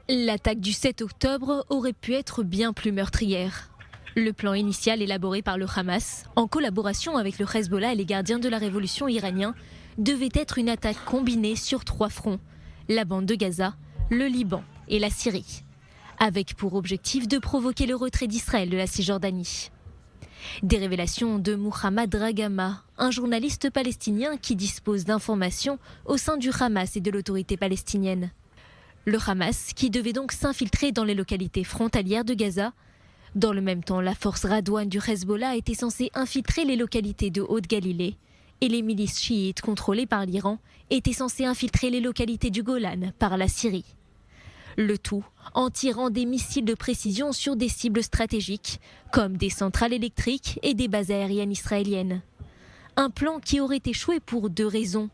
L'attaque du 7 octobre aurait pu être bien plus meurtrière. Le plan initial élaboré par le Hamas, en collaboration avec le Hezbollah et les gardiens de la révolution iraniens, devait être une attaque combinée sur 3 fronts, la bande de Gaza, le Liban et la Syrie, avec pour objectif de provoquer le retrait d'Israël de la Cisjordanie. Des révélations de Mohammad Ragama, un journaliste palestinien qui dispose d'informations au sein du Hamas et de l'autorité palestinienne. Le Hamas qui devait donc s'infiltrer dans les localités frontalières de Gaza. Dans le même temps, la force Radouane du Hezbollah était censée infiltrer les localités de Haute-Galilée et les milices chiites contrôlées par l'Iran étaient censées infiltrer les localités du Golan par la Syrie. Le tout en tirant des missiles de précision sur des cibles stratégiques comme des centrales électriques et des bases aériennes israéliennes. Un plan qui aurait échoué pour 2 raisons.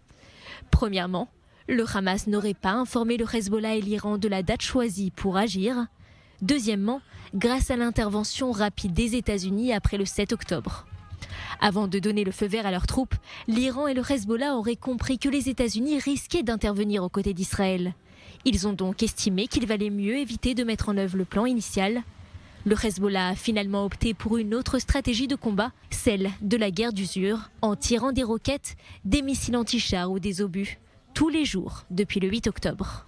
Premièrement, le Hamas n'aurait pas informé le Hezbollah et l'Iran de la date choisie pour agir. Deuxièmement, grâce à l'intervention rapide des États-Unis après le 7 octobre. Avant de donner le feu vert à leurs troupes, l'Iran et le Hezbollah auraient compris que les États-Unis risquaient d'intervenir aux côtés d'Israël. Ils ont donc estimé qu'il valait mieux éviter de mettre en œuvre le plan initial. Le Hezbollah a finalement opté pour une autre stratégie de combat, celle de la guerre d'usure, en tirant des roquettes, des missiles anti-chars ou des obus, tous les jours depuis le 8 octobre.